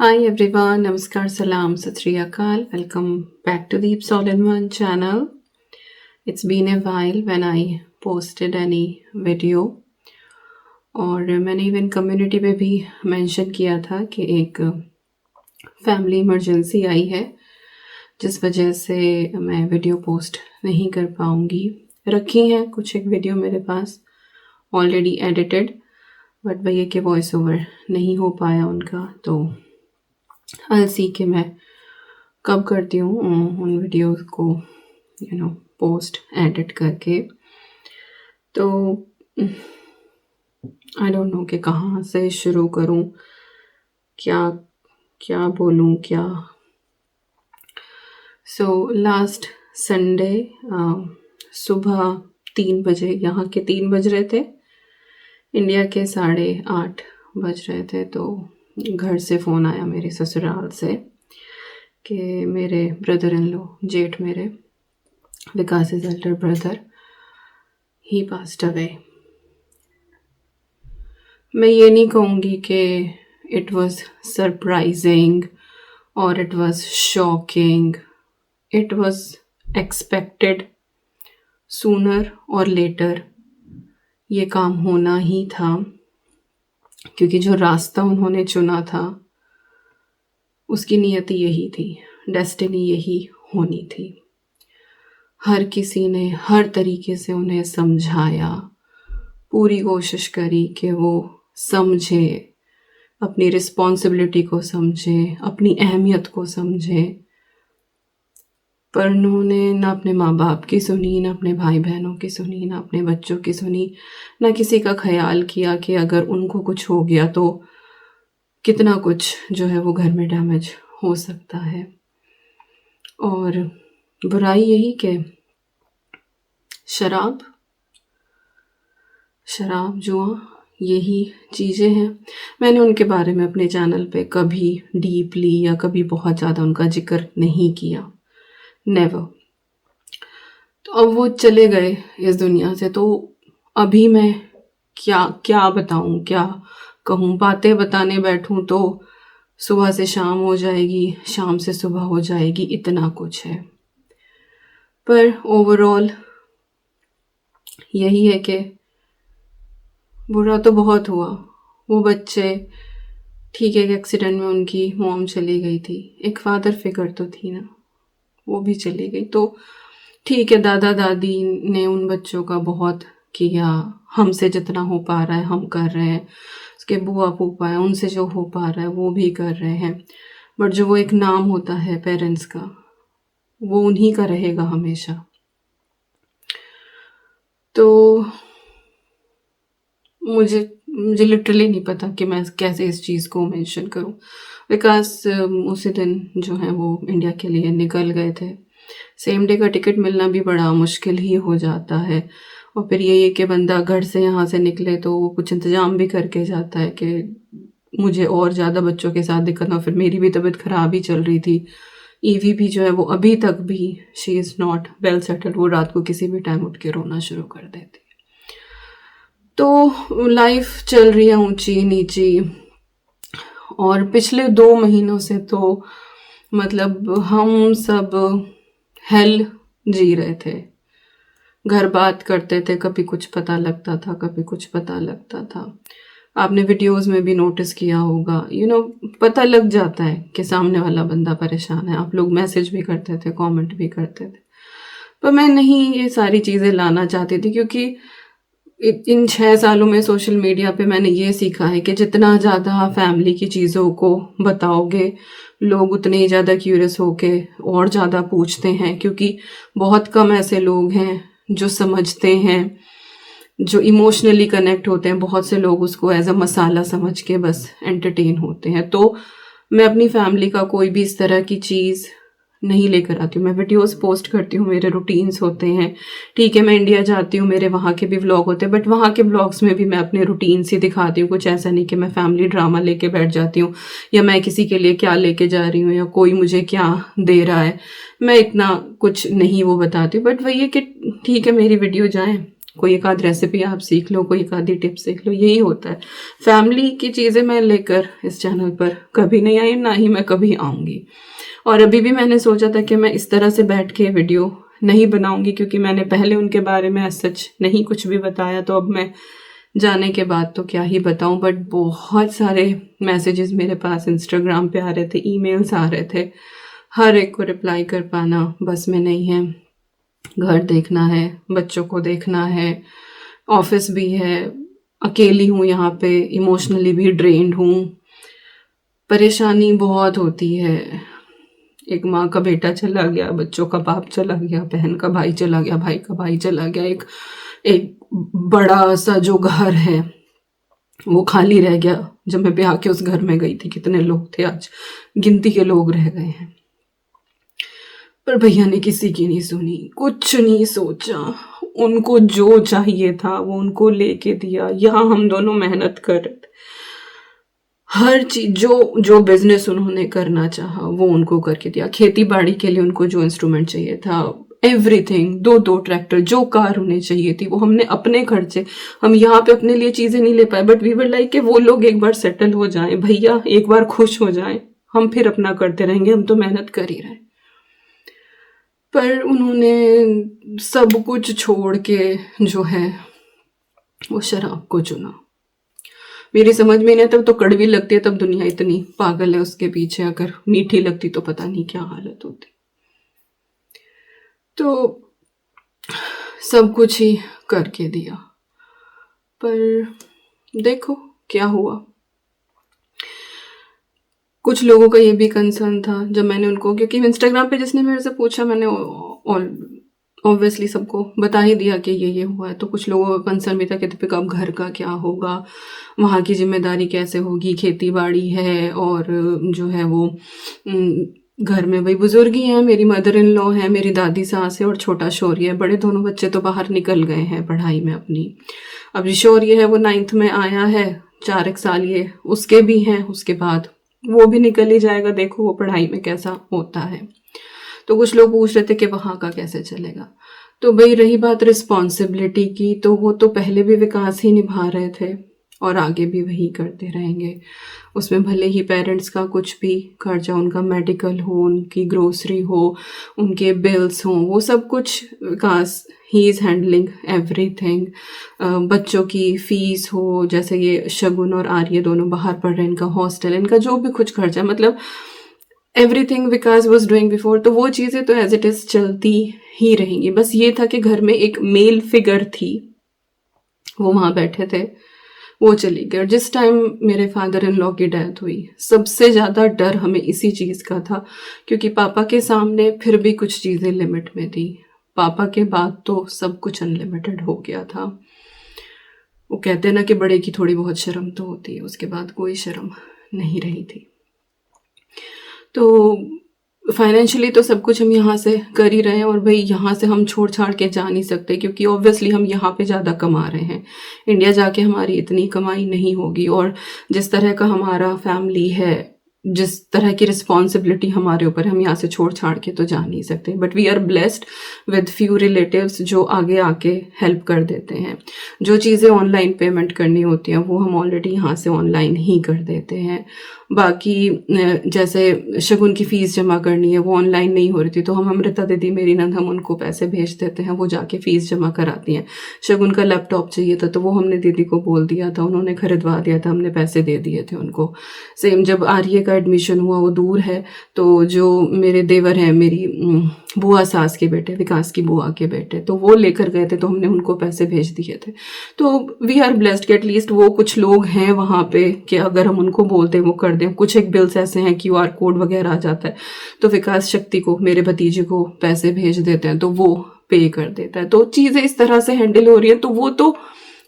Hi everyone, Namaskar, Salam, Sat Sri Akal. Welcome back to Deep All in One channel. It's been a while when I posted any video और मैंने even community पे भी mention किया था कि एक family emergency आई है जिस वजह से मैं वीडियो पोस्ट नहीं कर पाऊँगी। रखी हैं कुछ एक वीडियो मेरे पास ऑलरेडी एडिटेड, बट भैया के वॉइस ओवर नहीं हो पाया उनका, तो अलसी के मैं कब करती हूँ उन वीडियोस को पोस्ट एडिट करके। तो आई डोंट नो कि कहाँ से शुरू करूँ, क्या क्या बोलूँ क्या। सो लास्ट संडे सुबह 3 बजे, यहाँ के 3 बज रहे थे, इंडिया के 8:30 बज रहे थे, तो घर से फ़ोन आया मेरे ससुराल से कि मेरे ब्रदर इन लॉ, जेठ मेरे, Vikas is elder brother, he passed away. मैं ये नहीं कहूँगी कि इट वाज सरप्राइजिंग और it was shocking, it was expected. Sooner और लेटर ये काम होना ही था, क्योंकि जो रास्ता उन्होंने चुना था उसकी नियति यही थी, डेस्टिनी यही होनी थी। हर किसी ने हर तरीके से उन्हें समझाया, पूरी कोशिश करी कि वो समझे, अपनी रिस्पॉन्सिबिलिटी को समझे, अपनी अहमियत को समझे, पर उन्होंने ना अपने माँ बाप की सुनी, ना अपने भाई बहनों की सुनी, ना अपने बच्चों की सुनी, ना किसी का ख्याल किया कि अगर उनको कुछ हो गया तो कितना कुछ जो है वो घर में डैमेज हो सकता है। और बुराई यही कि शराब, जुआ, यही चीज़ें हैं। मैंने उनके बारे में अपने चैनल पे कभी डीपली या कभी बहुत ज़्यादा उनका जिक्र नहीं किया, नेवर। तो अब वो चले गए इस दुनिया से, तो अभी मैं क्या क्या बताऊं, क्या कहूं। बातें बताने बैठूं तो सुबह से शाम हो जाएगी, शाम से सुबह हो जाएगी, इतना कुछ है। पर ओवरऑल यही है कि बुरा तो बहुत हुआ। वो बच्चे, ठीक है, एक्सीडेंट में उनकी मॉम चली गई थी, एक फादर फिगर तो थी ना, वो भी चली गई। तो ठीक है, दादा दादी ने उन बच्चों का बहुत किया, हमसे जितना हो पा रहा है हम कर रहे हैं, उसके बुआ फूफा है उनसे जो हो पा रहा है वो भी कर रहे हैं, बट जो वो एक नाम होता है पेरेंट्स का, वो उन्हीं का रहेगा हमेशा। तो मुझे लिटरली नहीं पता कि मैं कैसे इस चीज़ को मेंशन करूं। विकास उसी दिन जो है वो इंडिया के लिए निकल गए थे। सेम डे का टिकट मिलना भी बड़ा मुश्किल ही हो जाता है, और फिर ये कि बंदा घर से यहाँ से निकले तो वो कुछ इंतज़ाम भी करके जाता है कि मुझे और ज़्यादा बच्चों के साथ दिक्कत ना। फिर मेरी भी तबीयत ख़राब ही चल रही थी, ईवी भी जो है वो अभी तक भी she is not well settled, वो रात को किसी भी टाइम उठ के रोना शुरू कर देती। तो लाइफ चल रही है ऊंची नीची, और पिछले 2 महीनों से तो मतलब हम सब हेल जी रहे थे। घर बात करते थे, कभी कुछ पता लगता था, कभी कुछ पता लगता था। आपने वीडियोस में भी नोटिस किया होगा, पता लग जाता है कि सामने वाला बंदा परेशान है। आप लोग मैसेज भी करते थे, कमेंट भी करते थे, पर मैं नहीं ये सारी चीज़ें लाना चाहती थी, क्योंकि इन 6 सालों में सोशल मीडिया पे मैंने ये सीखा है कि जितना ज़्यादा फैमिली की चीज़ों को बताओगे, लोग उतने ही ज़्यादा क्यूरियस होके और ज़्यादा पूछते हैं, क्योंकि बहुत कम ऐसे लोग हैं जो समझते हैं, जो इमोशनली कनेक्ट होते हैं। बहुत से लोग उसको एज अ मसाला समझ के बस एंटरटेन होते हैं। तो मैं अपनी फैमिली का कोई भी इस तरह की चीज़ नहीं लेकर आती हूँ। मैं वीडियोस पोस्ट करती हूँ, मेरे रूटीन्स होते हैं, ठीक है, मैं इंडिया जाती हूँ, मेरे वहाँ के भी व्लॉग होते हैं, बट वहाँ के व्लॉग्स में भी मैं अपने रूटीन्स ही दिखाती हूँ। कुछ ऐसा नहीं कि मैं फैमिली ड्रामा लेके बैठ जाती हूँ, या मैं किसी के लिए क्या लेके जा रही हूँ, या कोई मुझे क्या दे रहा है, मैं इतना कुछ नहीं वो बताती हूँ। बट वही है कि ठीक है, मेरी वीडियो जाए, कोई एक आध रेसिपी आप सीख लो, कोई एक आधी टिप सीख लो, यही होता है। फैमिली की चीज़ें मैं लेकर इस चैनल पर कभी नहीं आई, ना ही मैं कभी आऊँगी। और अभी भी मैंने सोचा था कि मैं इस तरह से बैठ के वीडियो नहीं बनाऊँगी, क्योंकि मैंने पहले उनके बारे में सच नहीं कुछ भी बताया, तो अब मैं जाने के बाद तो क्या ही बताऊं। बट बहुत सारे मैसेजेस मेरे पास इंस्टाग्राम पे आ रहे थे, ईमेल्स आ रहे थे, हर एक को रिप्लाई कर पाना बस में नहीं है। घर देखना है, बच्चों को देखना है, ऑफिस भी है, अकेली हूँ यहाँ पे, इमोशनली भी ड्रेन्ड हूँ, परेशानी बहुत होती है। एक माँ का बेटा चला गया, बच्चों का बाप चला गया, बहन का भाई चला गया, भाई का भाई चला गया, एक एक बड़ा सा जो घर है वो खाली रह गया। जब मैं ब्याह के उस घर में गई थी, कितने लोग थे, आज गिनती के लोग रह गए हैं। पर भैया ने किसी की नहीं सुनी, कुछ नहीं सोचा, उनको जो चाहिए था वो उनको लेके दिया। यहाँ हम दोनों मेहनत कर रहे थे, हर चीज जो बिजनेस उन्होंने करना चाहा वो उनको करके दिया। खेती बाड़ी के लिए उनको जो इंस्ट्रूमेंट चाहिए था, एवरीथिंग, दो ट्रैक्टर, जो कार उन्हें चाहिए थी वो हमने अपने खर्चे, हम यहाँ पे अपने लिए चीजें नहीं ले पाए, बट वी वर लाइक कि वो लोग एक बार सेटल हो जाएं, भैया एक बार खुश हो जाएं, हम फिर अपना करते रहेंगे, हम तो मेहनत कर ही रहे। पर उन्होंने सब कुछ छोड़ के जो है वो शराब को चुना। मेरी समझ में नहीं, तब तो कड़वी लगती है, तब दुनिया इतनी पागल है उसके पीछे, अगर मीठी लगती तो पता नहीं क्या हालत होती। तो सब कुछ ही करके दिया, पर देखो क्या हुआ। कुछ लोगों का ये भी कंसर्न था जब मैंने उनको, क्योंकि इंस्टाग्राम पे जिसने मेरे से पूछा, मैंने ऑब्वियसली सबको बता ही दिया कि ये हुआ है। तो कुछ लोगों का कंसर्न भी था कि दीपिका अब घर का क्या होगा, वहाँ की जिम्मेदारी कैसे होगी, खेती बाड़ी है, और जो है वो घर में वही बुजुर्ग ही हैं, मेरी मदर इन लॉ है, मेरी दादी सास है और छोटा शौर्य है। बड़े दोनों बच्चे तो बाहर निकल गए हैं पढ़ाई में अपनी। अब जो शौर्य है वो 9th में आया है, 4 साल ये उसके भी हैं, उसके बाद वो भी निकल ही जाएगा, देखो वो पढ़ाई में कैसा होता है। तो कुछ लोग पूछ रहे थे कि वहाँ का कैसे चलेगा। तो भाई रही बात रिस्पॉन्सिबिलिटी की, तो वो तो पहले भी विकास ही निभा रहे थे और आगे भी वही करते रहेंगे। उसमें भले ही पेरेंट्स का कुछ भी खर्चा, उनका मेडिकल हो, उनकी ग्रोसरी हो, उनके बिल्स हों, वो सब कुछ विकास, ही इज़ हैंडलिंग एवरीथिंग। बच्चों की फीस हो, जैसे ये शगुन और आर्य दोनों बाहर पढ़ रहे हैं, इनका हॉस्टल, इनका जो भी कुछ खर्चा, मतलब everything Vikas was doing before. तो वो चीज़ें तो एज इट इज़ चलती ही रहेंगी। बस ये था कि घर में एक मेल फिगर थी, वो वहाँ बैठे थे, वो चली गई। और जिस टाइम मेरे फादर इन लॉ की डेथ हुई, सबसे ज़्यादा डर हमें इसी चीज़ का था, क्योंकि पापा के सामने फिर भी कुछ चीज़ें लिमिट में थी, पापा के बाद तो सब कुछ अनलिमिटेड हो गया था। वो कहते हैं ना कि बड़े की थोड़ी बहुत शर्म तो होती है, उसके बाद कोई शर्म नहीं रही थी। तो फाइनेंशियली तो सब कुछ हम यहाँ से कर ही रहे हैं, और भाई यहाँ से हम छोड़ छाड़ के जा नहीं सकते, क्योंकि ऑब्वियसली हम यहाँ पे ज़्यादा कमा रहे हैं, इंडिया जाके हमारी इतनी कमाई नहीं होगी। और जिस तरह का हमारा फैमिली है, जिस तरह की रिस्पॉन्सिबिलिटी हमारे ऊपर, हम यहाँ से छोड़ छाड़ के तो जा नहीं सकते। But we are blessed with few relatives जो आगे आके हेल्प कर देते हैं। जो चीज़ें ऑनलाइन पेमेंट करनी होती हैं वो हम ऑलरेडी यहाँ से ऑनलाइन ही कर देते हैं। बाकी जैसे शगुन की फ़ीस जमा करनी है, वो ऑनलाइन नहीं हो रही थी, तो हम अमृता दीदी मेरी नंद, हम उनको पैसे भेज देते हैं, वो जाके फ़ीस जमा कराती हैं। शगुन का लैपटॉप चाहिए था, तो वो हमने दीदी को बोल दिया था, उन्होंने खरीदवा दिया था, हमने पैसे दे दिए थे उनको। सेम जब आर्य का एडमिशन हुआ, वो दूर है, तो जो मेरे देवर हैं, मेरी बुआ सास के बेटे, विकास की बुआ के बेटे, तो वो लेकर गए थे, तो हमने उनको पैसे भेज दिए थे। तो वी आर ब्लेस्ड कि एटलीस्ट वो कुछ लोग हैं वहाँ पे कि अगर हम उनको बोलते हैं वो कर दें। कुछ एक बिल्स ऐसे हैं, QR कोड वगैरह आ जाता है, तो विकास शक्ति को, मेरे भतीजे को पैसे भेज देते हैं, तो वो पे कर देता है। तो चीज़ें इस तरह से हैंडल हो रही हैं, तो वो तो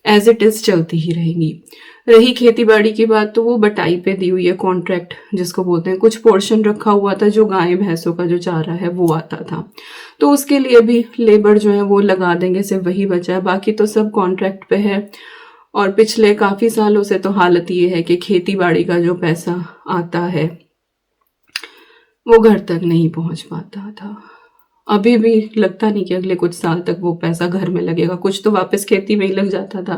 एज इट इज़ चलती ही रहेंगी। रही खेती बाड़ी की बात, तो वो बटाई पे दी हुई है, कॉन्ट्रैक्ट जिसको बोलते हैं। कुछ पोर्शन रखा हुआ था, जो गाय भैंसों का जो चारा है वो आता था, तो उसके लिए भी लेबर जो है वो लगा देंगे, सिर्फ वही बचा है, बाकी तो सब कॉन्ट्रैक्ट पे है। और पिछले काफ़ी सालों से तो हालत ये है कि खेती बाड़ी का जो पैसा आता है वो घर तक नहीं पहुंच पाता था। अभी भी लगता नहीं कि अगले कुछ साल तक वो पैसा घर में लगेगा। कुछ तो वापस खेती में ही लग जाता था,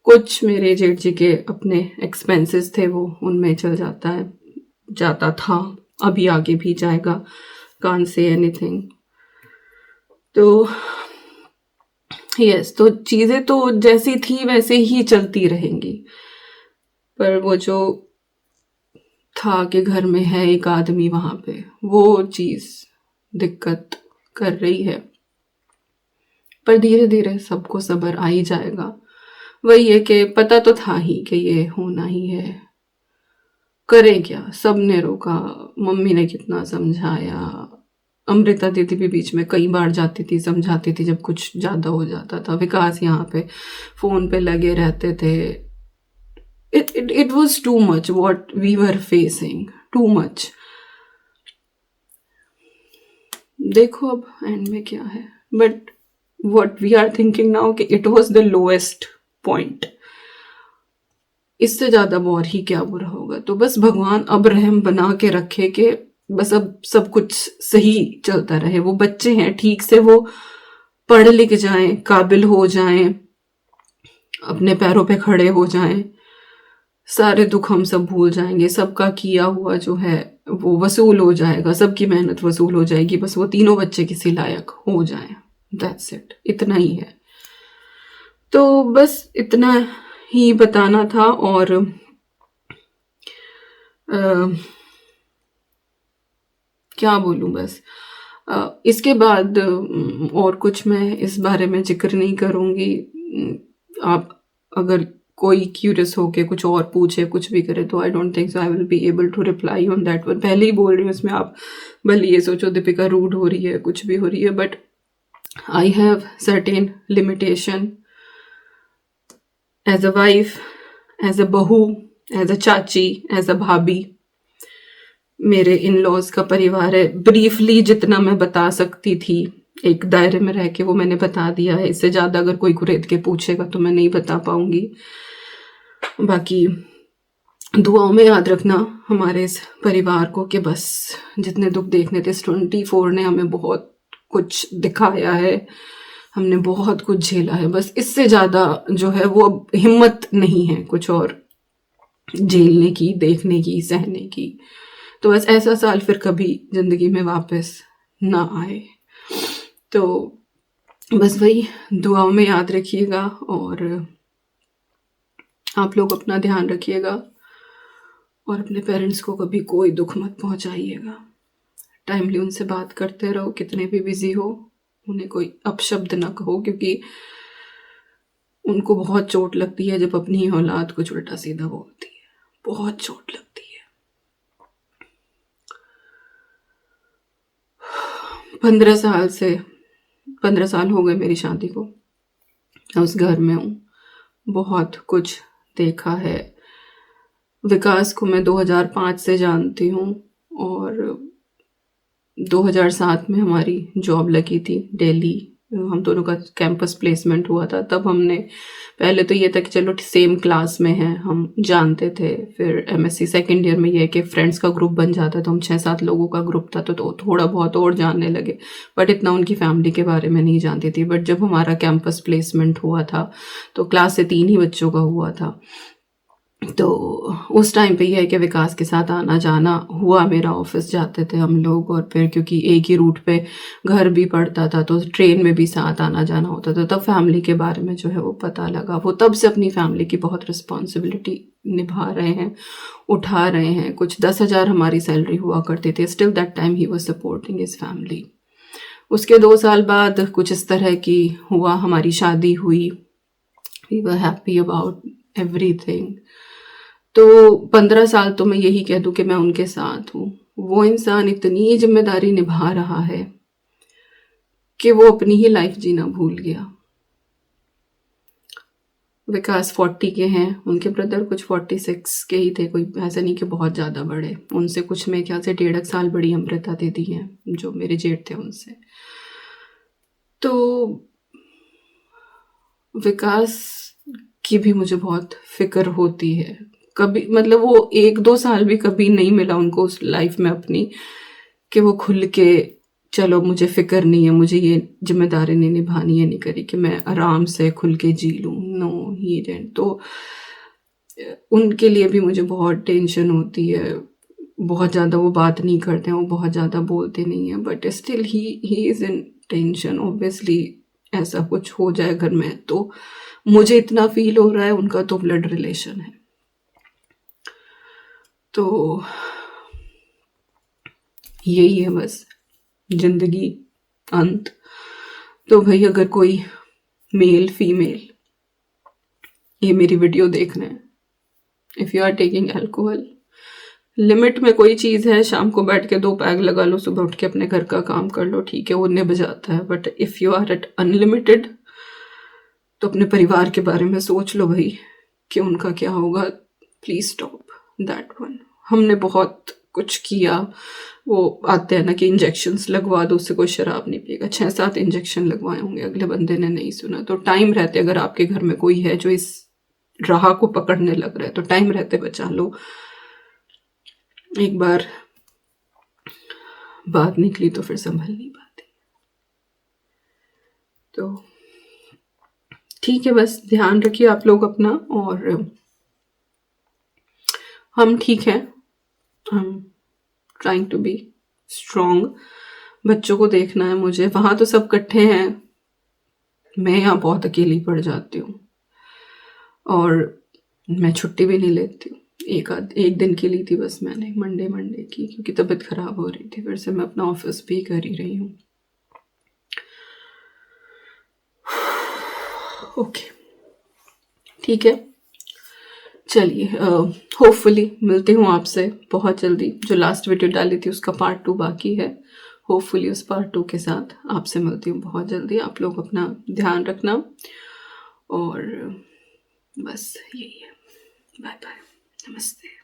कुछ मेरे जेठ जी के अपने एक्सपेंसेस थे वो उनमें चल जाता था, अभी आगे भी जाएगा, कांट से एनीथिंग। तो यस, तो चीज़ें तो जैसी थी वैसे ही चलती रहेंगी, पर वो जो था कि घर में है एक आदमी वहाँ पे, वो चीज़ दिक्कत कर रही है। पर धीरे धीरे सबको सब्र आ ही जाएगा। वही है कि पता तो था ही कि ये होना ही है, करें क्या, सबने रोका, मम्मी ने कितना समझाया, अमृता दीदी भी बीच में कई बार जाती थी, समझाती थी जब कुछ ज़्यादा हो जाता था। विकास यहाँ पे फ़ोन पे लगे रहते थे। It was too much what we were facing, too much. देखो अब एंड में क्या है, but what we are thinking now कि it was the lowest point, इससे ज़्यादा और ही क्या बुरा होगा। तो बस भगवान अब रहम बना के रखे कि बस अब सब कुछ सही चलता रहे। वो बच्चे हैं, ठीक से वो पढ़ लिख जाएं, काबिल हो जाएं, अपने पैरों पे खड़े हो जाएं, सारे दुख हम सब भूल जाएंगे, सबका किया हुआ जो है वो वसूल हो जाएगा, सबकी मेहनत वसूल हो जाएगी, बस वो तीनों बच्चे किसी लायक हो जाएं, दैट्स इट, इतना ही है। तो बस इतना ही बताना था। और क्या बोलूं, बस इसके बाद और कुछ मैं इस बारे में जिक्र नहीं करूंगी। आप अगर कोई क्यूरियस हो के कुछ और पूछे, कुछ भी करे, तो I don't think so I will be able to reply on that one. पहले ही बोल रही हूँ, इसमें आप भले ये सोचो दीपिका रूड हो रही है, कुछ भी हो रही है, but I have certain limitation as a wife, as a bahu, as अ चाची, एज अ भाभी। मेरे इन लॉज का परिवार है, ब्रीफली जितना मैं बता सकती थी एक दायरे में रह के वो मैंने बता दिया है। इससे ज़्यादा अगर कोई कुरेद के पूछेगा तो मैं नहीं बता पाऊंगी। बाकी दुआओं में याद रखना हमारे इस परिवार को कि बस जितने दुख देखने थे, 24 ने हमें बहुत कुछ दिखाया है, हमने बहुत कुछ झेला है, बस इससे ज़्यादा जो है वो अब हिम्मत नहीं है कुछ और झेलने की, देखने की, सहने की। तो बस ऐसा साल फिर कभी ज़िंदगी में वापस ना आए। तो बस वही दुआओं में याद रखिएगा, और आप लोग अपना ध्यान रखिएगा, और अपने पेरेंट्स को कभी कोई दुख मत पहुंचाइएगा। टाइमली उनसे बात करते रहो, कितने भी बिजी हो, उन्हें कोई अपशब्द ना कहो, क्योंकि उनको बहुत चोट लगती है जब अपनी ही औलाद कुछ उल्टा सीधा बोलती है, बहुत चोट लगती है। 15 साल हो गए मेरी शादी को, मैं उस घर में हूँ, बहुत कुछ देखा है। विकास को मैं 2005 से जानती हूँ, और 2007 में हमारी जॉब लगी थी दिल्ली, हम दोनों का कैंपस प्लेसमेंट हुआ था। तब हमने पहले तो ये था कि चलो सेम क्लास में हैं, हम जानते थे। फिर एमएससी सेकेंड ईयर में ये है कि फ्रेंड्स का ग्रुप बन जाता, तो हम 6-7 लोगों का ग्रुप था, तो थोड़ा बहुत और जानने लगे, बट इतना उनकी फैमिली के बारे में नहीं जानती थी। बट जब हमारा कैंपस प्लेसमेंट हुआ था तो क्लास से 3 ही बच्चों का हुआ था। तो उस टाइम पे ये है कि विकास के साथ आना जाना हुआ, मेरा ऑफिस जाते थे हम लोग, और फिर क्योंकि एक ही रूट पे घर भी पड़ता था तो ट्रेन में भी साथ आना जाना होता था। तब फैमिली के बारे में जो है वो पता लगा। वो तब से अपनी फैमिली की बहुत रिस्पॉन्सिबिलिटी निभा रहे हैं, उठा रहे हैं। कुछ 10,000 हमारी सैलरी हुआ करती थी, still that time he was supporting his family. उसके 2 साल बाद कुछ इस तरह की हुआ, हमारी शादी हुई, we were happy about everything. तो 15 साल तो मैं यही कह दूं कि मैं उनके साथ हूँ। वो इंसान इतनी जिम्मेदारी निभा रहा है कि वो अपनी ही लाइफ जीना भूल गया। विकास 40 के हैं, उनके ब्रदर कुछ 46 के ही थे, कोई ऐसा नहीं कि बहुत ज़्यादा बड़े। उनसे कुछ मेरे ख्याल से 1.5 साल बड़ी अमृता दीदी हैं, जो मेरे जेठ थे उनसे। तो विकास की भी मुझे बहुत फिक्र होती है। कभी मतलब वो 1-2 साल भी कभी नहीं मिला उनको उस लाइफ में अपनी कि वो खुल के चलो मुझे फ़िक्र नहीं है, मुझे ये ज़िम्मेदारी नहीं निभानी है, नहीं करी कि मैं आराम से खुल के जी लूँ। No, he didn't. तो उनके लिए भी मुझे बहुत टेंशन होती है। बहुत ज़्यादा वो बात नहीं करते हैं, वो बहुत ज़्यादा बोलते नहीं हैं, but still he is in tension. Obviously ऐसा कुछ हो जाए घर में तो मुझे इतना फ़ील हो रहा है, उनका तो ब्लड रिलेशन है। तो यही है बस ज़िंदगी, अंत। तो भाई अगर कोई मेल फीमेल ये मेरी वीडियो देख रहे हैं, if you are taking alcohol, limit में कोई चीज़ है, शाम को बैठ के 2 पैग लगा लो, सुबह उठ के अपने घर का काम कर लो, ठीक है, वो निभ जाता है। But if you are at unlimited तो अपने परिवार के बारे में सोच लो भाई कि उनका क्या होगा। Please stop that one. हमने बहुत कुछ किया। वो आते हैं ना कि इंजेक्शंस लगवा दो, उससे कोई शराब नहीं पिएगा। 6-7 इंजेक्शन लगवाए होंगे, अगले बंदे ने नहीं सुना। तो टाइम रहते अगर आपके घर में कोई है जो इस राह को पकड़ने लग रहा है तो टाइम रहते बचा लो। एक बार बात निकली तो फिर संभल नहीं पाती। तो ठीक है, बस ध्यान रखिए आप लोग अपना। और हम ठीक हैं, हम ट्राइंग टू बी स्ट्रॉन्ग। बच्चों को देखना है मुझे, वहाँ तो सब इकट्ठे हैं, मैं यहाँ बहुत अकेली पड़ जाती हूँ और मैं छुट्टी भी नहीं लेती हूँ। एक दिन की ली थी बस मैंने, मंडे की, क्योंकि तबीयत खराब हो रही थी। फिर से मैं अपना ऑफिस भी कर ही रही हूँ। ओके, ठीक है, चलिए, होपफुली मिलती हूँ आपसे बहुत जल्दी। जो लास्ट वीडियो डाली थी उसका पार्ट 2 बाकी है। होपफुली उस पार्ट 2 के साथ आपसे मिलती हूँ बहुत जल्दी। आप लोग अपना ध्यान रखना और बस यही है। बाय बाय, नमस्ते।